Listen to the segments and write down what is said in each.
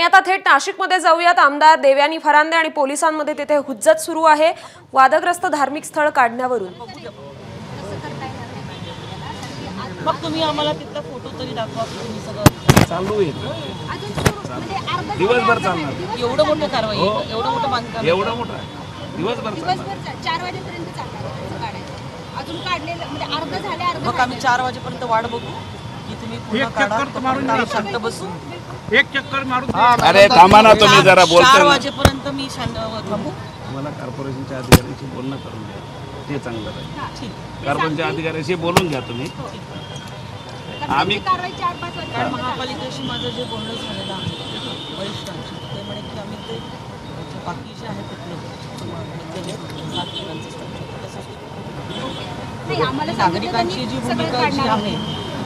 आणि आता थेट नाशिकमध्ये जाऊयात। आमदार देवयानी फरांदे आणि पोलिसांमध्ये तिथे हुज्जत सुरू आहे वादग्रस्त धार्मिक स्थळ काढण्यावरून। मग तुम्ही आम्हाला तिथला फोटो तरी दाखवा की तुम्ही सगळं चालू आहे दिवसभर चालणार। एवढं मोठं कारवाई एवढं मोठं बांधकाम एवढं मोठं दिवसभर 4 वाजेपर्यंत चालणार अजून काढलेलं म्हणजे अर्ध झाले अर्ध। मग आम्ही 4 वाजेपर्यंत वाट बघू की तुम्ही पूर्ण काढा शांत बसू एक चक्कर मारून। अरे थांबा ना तुम्ही जरा बोलता 4 वाजेपर्यंत मी शांत थांबू। मला कॉर्पोरेशनच्या अधिकाऱ्यांशी बोलणं करून घ्या, ते चांगलं राहील। ठीक कॉर्पोरेशनच्या अधिकाऱ्यांशी बोलून घ्या तुम्ही। आम्ही कारवाई 4-5 वाजता कारण महापालिकेशी माझं जे बोलणं झालेलं आहे वरिष्ठांशी ते म्हणे की आम्ही ते बाकी जे आहेत नाही आम्हाला नागरिकांची जी भूमिका जी आहे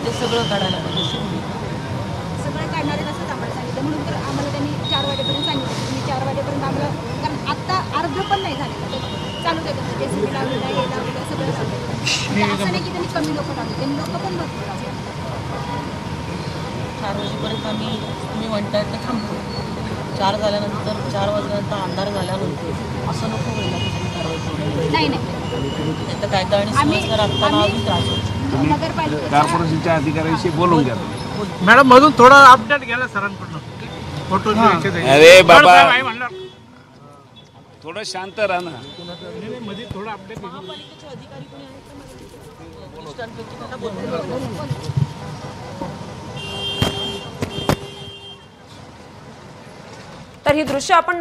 ते सगळं काढायला पाहिजे। सगळं काढणार आहे असंच आम्हाला सांगितलं, म्हणून तर आम्हाला त्यांनी 4 वाजेपर्यंत सांगितलं। तुम्ही 4 वाजेपर्यंत आम्हाला, कारण आत्ता अर्ध पण नाही झालेलं तर चालू देतात जेसीबी लावलेलं हे लावलेलं सगळं चालू। असं नाही की त्यांनी कमी लोक लावले, त्यांनी लोक पण भरपूर लावले। 4 वाजेपर्यंत आम्ही तुम्ही म्हणतायत तर थांबू। 4 झाल्यानंतर 4 वाजल्यानंतर अंधार झाल्यानंतर असं नको व्हायला की तुम्ही कारवाई नाही नाही तर कायदा आणि सुव्यवस्था राखताना अजून त्रास होतो। नगरपालिका कॉर्पोरेशनच्या अधिकाऱ्यांशी बोलून घ्या तुम्ही। मॅडम मधून थोडा अपडेट घ्यायला सरांकडून फोटो। अरे बाबा थोडं शांत राहा ना। मध्ये थोडा अपडेट महापालिकेचे अधिकारी कोणी आहेत का वरिष्ठांपैकी त्यांना बोलवलं। तर ही दृश्य आपण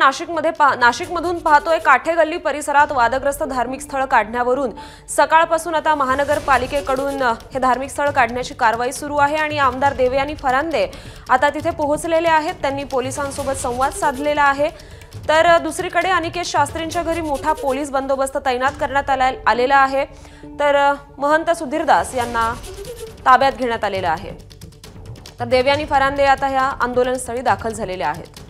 नाशिकमधून पाहतोय। काठे गल्ली परिसरात वादग्रस्त धार्मिक स्थळ काढण्यावरून सकाळपासून आता महानगरपालिकेकडून हे धार्मिक स्थळ काढण्याची कारवाई सुरू आहे आणि आमदार देवयानी फरांदे आता तिथे पोहोचलेले आहेत। त्यांनी पोलिसांसोबत संवाद साधलेला आहे। तर दुसरीकडे अनिकेत शास्त्रींच्या घरी मोठा पोलीस बंदोबस्त तैनात करण्यात आलेला आहे। तर महंत सुधीरदास यांना ताब्यात घेण्यात आलेलं आहे। तर देवयानी फरांदे आता ह्या आंदोलनस्थळी दाखल झालेले आहेत।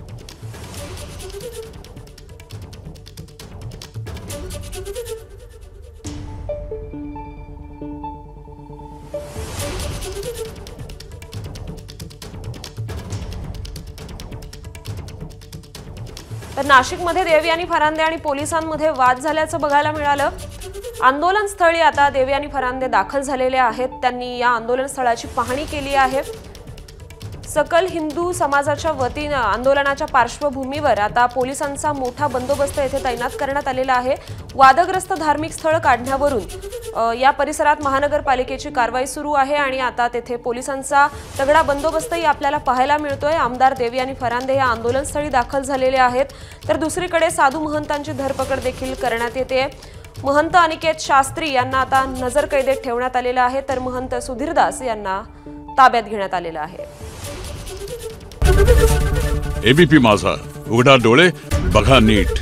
तर नाशिकमध्ये देवयानी फरांदे आणि पोलिसांमध्ये वाद झाल्याचं बघायला मिळालं। आंदोलन स्थळी आता देवयानी फरांदे दाखल झालेले आहेत। त्यांनी या आंदोलन स्थळाची पाहणी केली आहे। सकल हिंदू समाजाच्या वतीने आंदोलनाच्या पार्श्वभूमीवर आता पोलिसांचा मोठा बंदोबस्त येथे तैनात करण्यात आलेला आहे। वादग्रस्त धार्मिक स्थळ काढण्यावरून या परिसरात महानगरपालिकेची कारवाई सुरू आहे आणि आता तेथे पोलिसांचा तगडा बंदोबस्तही आपल्याला पाहायला मिळतोय। आमदार देवयानी फरांदे या आंदोलनस्थळी दाखल झालेले आहेत। तर दुसरीकडे साधू महंतांची धरपकड देखील करण्यात येते। महंत अनिकेत शास्त्री यांना आता नजरकैदेत ठेवण्यात आलेलं आहे। तर महंत सुधीरदास यांना ताब्यात घेण्यात आलेलं आहे। एबीपी माझा, उघडा डोळे बघा नीट।